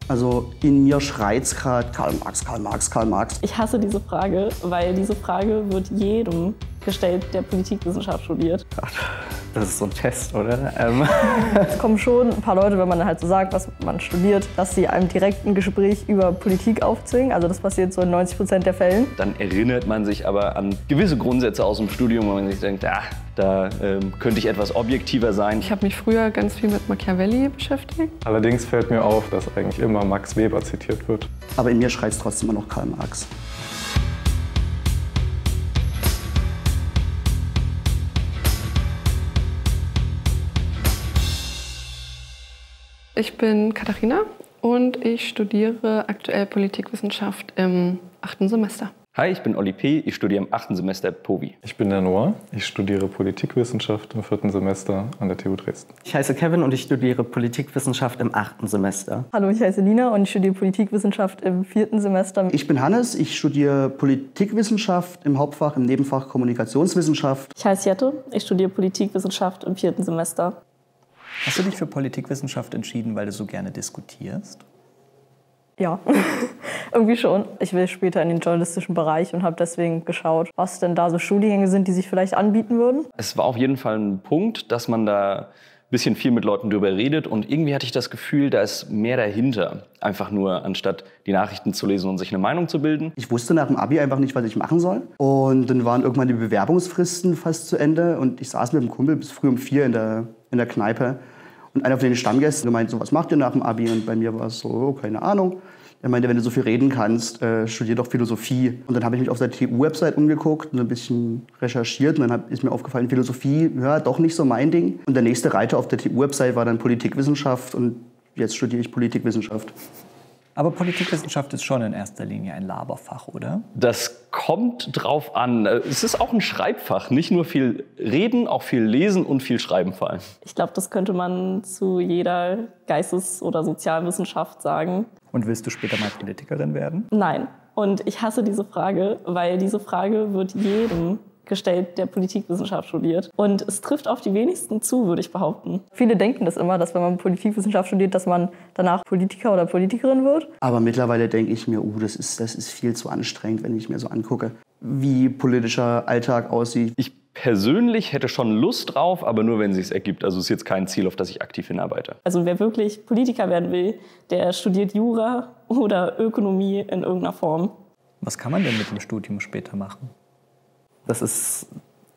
Also in mir schreit's gerade Karl Marx, Karl Marx, Karl Marx. Ich hasse diese Frage, weil diese Frage wird jedem gestellt, der Politikwissenschaft studiert. Das ist so ein Test, oder? Es kommen schon ein paar Leute, wenn man halt so sagt, was man studiert, dass sie einem direkt ein Gespräch über Politik aufzwingen. Also das passiert so in 90% der Fällen. Dann erinnert man sich aber an gewisse Grundsätze aus dem Studium, wo man sich denkt, da könnte ich etwas objektiver sein. Ich habe mich früher ganz viel mit Machiavelli beschäftigt. Allerdings fällt mir auf, dass eigentlich immer Max Weber zitiert wird. Aber in mir schreit's trotzdem immer noch Karl Marx. Ich bin Katharina und ich studiere aktuell Politikwissenschaft im 8. Semester. Hi, ich bin Olli P., ich studiere im 8. Semester POVI. Ich bin der Noah, ich studiere Politikwissenschaft im 4. Semester an der TU Dresden. Ich heiße Kevin und ich studiere Politikwissenschaft im 8. Semester. Hallo, ich heiße Lina und ich studiere Politikwissenschaft im 4. Semester. Ich bin Hannes, ich studiere Politikwissenschaft im Hauptfach, im Nebenfach Kommunikationswissenschaft. Ich heiße Jette, ich studiere Politikwissenschaft im 4. Semester. Hast du dich für Politikwissenschaft entschieden, weil du so gerne diskutierst? Ja, irgendwie schon. Ich will später in den journalistischen Bereich und habe deswegen geschaut, was denn da so Studiengänge sind, die sich vielleicht anbieten würden. Es war auf jeden Fall ein Punkt, dass man da ein bisschen viel mit Leuten drüber redet und irgendwie hatte ich das Gefühl, da ist mehr dahinter. Einfach nur, anstatt die Nachrichten zu lesen und sich eine Meinung zu bilden. Ich wusste nach dem Abi einfach nicht, was ich machen soll. Und dann waren irgendwann die Bewerbungsfristen fast zu Ende und ich saß mit dem Kumpel bis früh um 4 in der Kneipe. Und einer von den Stammgästen gemeint, so, was macht ihr nach dem Abi? Und bei mir war es so, oh, keine Ahnung. Er meinte, wenn du so viel reden kannst, studier doch Philosophie. Und dann habe ich mich auf der TU-Website umgeguckt und ein bisschen recherchiert. Und dann ist mir aufgefallen, Philosophie, ja, doch nicht so mein Ding. Und der nächste Reiter auf der TU-Website war dann Politikwissenschaft. Und jetzt studiere ich Politikwissenschaft. Aber Politikwissenschaft ist schon in erster Linie ein Laberfach, oder? Das kommt drauf an. Es ist auch ein Schreibfach. Nicht nur viel reden, auch viel lesen und viel schreiben vor allem. Ich glaube, das könnte man zu jeder Geistes- oder Sozialwissenschaft sagen. Und willst du später mal Politikerin werden? Nein. Und ich hasse diese Frage, weil diese Frage wird jedem gestellt, der Politikwissenschaft studiert. Und es trifft auf die wenigsten zu, würde ich behaupten. Viele denken das immer, dass wenn man Politikwissenschaft studiert, dass man danach Politiker oder Politikerin wird. Aber mittlerweile denke ich mir, das ist viel zu anstrengend, wenn ich mir so angucke, wie politischer Alltag aussieht. Ich persönlich hätte schon Lust drauf, aber nur, wenn es sich ergibt. Also es ist jetzt kein Ziel, auf das ich aktiv hinarbeite. Also wer wirklich Politiker werden will, der studiert Jura oder Ökonomie in irgendeiner Form. Was kann man denn mit dem Studium später machen? Das ist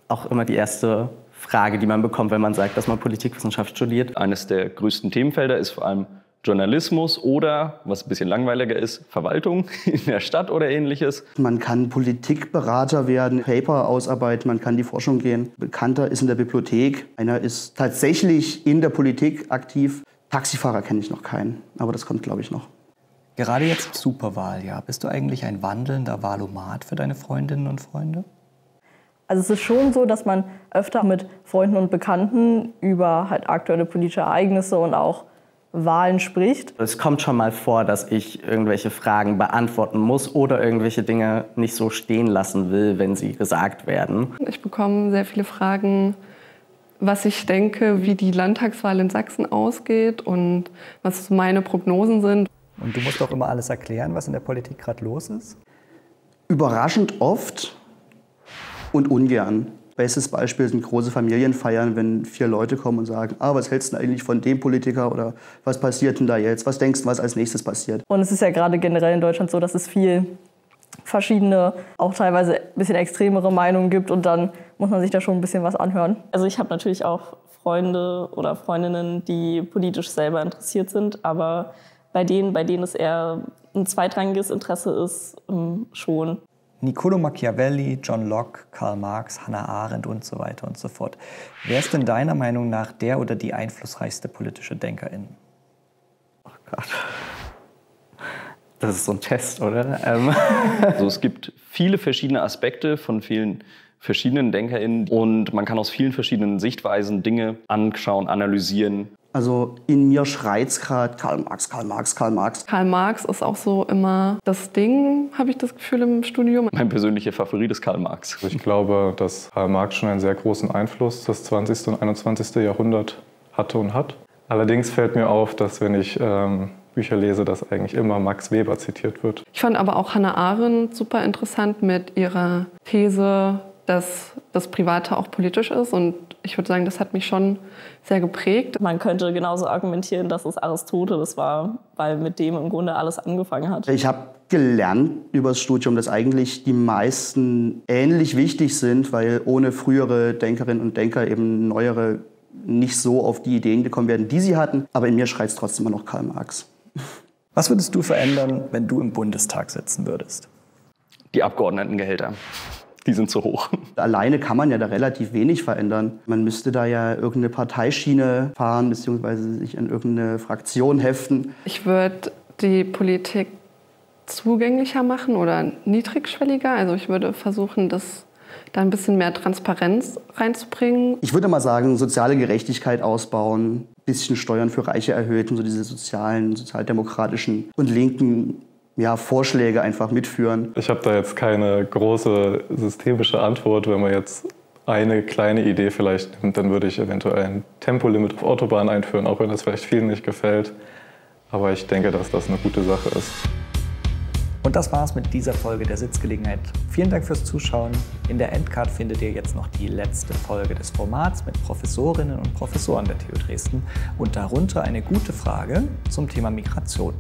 auch immer die erste Frage, die man bekommt, wenn man sagt, dass man Politikwissenschaft studiert. Eines der größten Themenfelder ist vor allem Journalismus oder, was ein bisschen langweiliger ist, Verwaltung in der Stadt oder ähnliches. Man kann Politikberater werden, Paper ausarbeiten, man kann in die Forschung gehen. Bekannter ist in der Bibliothek. Einer ist tatsächlich in der Politik aktiv. Taxifahrer kenne ich noch keinen, aber das kommt, glaube ich, noch. Gerade jetzt Superwahljahr. Bist du eigentlich ein wandelnder Wahlomat für deine Freundinnen und Freunde? Also es ist schon so, dass man öfter mit Freunden und Bekannten über halt aktuelle politische Ereignisse und auch Wahlen spricht. Es kommt schon mal vor, dass ich irgendwelche Fragen beantworten muss oder irgendwelche Dinge nicht so stehen lassen will, wenn sie gesagt werden. Ich bekomme sehr viele Fragen, was ich denke, wie die Landtagswahl in Sachsen ausgeht und was meine Prognosen sind. Und du musst doch immer alles erklären, was in der Politik gerade los ist? Überraschend oft und ungern. Bestes Beispiel sind große Familienfeiern, wenn 4 Leute kommen und sagen, was hältst du eigentlich von dem Politiker oder was passiert denn da jetzt? Was denkst du, was als nächstes passiert? Und es ist ja gerade generell in Deutschland so, dass es viel verschiedene, auch teilweise ein bisschen extremere Meinungen gibt und dann muss man sich da schon ein bisschen was anhören. Also ich habe natürlich auch Freunde oder Freundinnen, die politisch selber interessiert sind, aber bei denen es eher ein zweitrangiges Interesse ist, schon. Niccolo Machiavelli, John Locke, Karl Marx, Hannah Arendt und so weiter und so fort. Wer ist denn deiner Meinung nach der oder die einflussreichste politische Denkerin? Oh Gott. Das ist so ein Test, oder? Also es gibt viele verschiedene Aspekte von vielen verschiedenen DenkerInnen und man kann aus vielen verschiedenen Sichtweisen Dinge anschauen, analysieren. Also in mir schreit's gerade Karl Marx, Karl Marx, Karl Marx. Karl Marx ist auch so immer das Ding, habe ich das Gefühl, im Studium. Mein persönlicher Favorit ist Karl Marx. Ich glaube, dass Karl Marx schon einen sehr großen Einfluss das 20. und 21. Jahrhundert hatte und hat. Allerdings fällt mir auf, dass wenn ich Bücher lese, dass eigentlich immer Max Weber zitiert wird. Ich fand aber auch Hannah Arendt super interessant mit ihrer These, dass das Private auch politisch ist. Und ich würde sagen, das hat mich schon sehr geprägt. Man könnte genauso argumentieren, dass es Aristoteles war, weil mit dem im Grunde alles angefangen hat. Ich habe gelernt über das Studium, dass eigentlich die meisten ähnlich wichtig sind, weil ohne frühere Denkerinnen und Denker eben neuere nicht so auf die Ideen gekommen werden, die sie hatten. Aber in mir schreit es trotzdem immer noch Karl Marx. Was würdest du verändern, wenn du im Bundestag sitzen würdest? Die Abgeordnetengehälter. Die sind zu hoch. Alleine kann man ja da relativ wenig verändern. Man müsste da ja irgendeine Parteischiene fahren, beziehungsweise sich an irgendeine Fraktion heften. Ich würde die Politik zugänglicher machen oder niedrigschwelliger. Also ich würde versuchen, da ein bisschen mehr Transparenz reinzubringen. Ich würde mal sagen, soziale Gerechtigkeit ausbauen, bisschen Steuern für Reiche erhöhen, so diese sozialen, sozialdemokratischen und linken Vorschläge einfach mitführen. Ich habe da jetzt keine große systemische Antwort. Wenn man jetzt eine kleine Idee vielleicht nimmt, dann würde ich eventuell ein Tempolimit auf Autobahnen einführen, auch wenn das vielleicht vielen nicht gefällt. Aber ich denke, dass das eine gute Sache ist. Und das war's mit dieser Folge der Sitzgelegenheit. Vielen Dank fürs Zuschauen. In der Endcard findet ihr jetzt noch die letzte Folge des Formats mit Professorinnen und Professoren der TU Dresden und darunter eine gute Frage zum Thema Migration.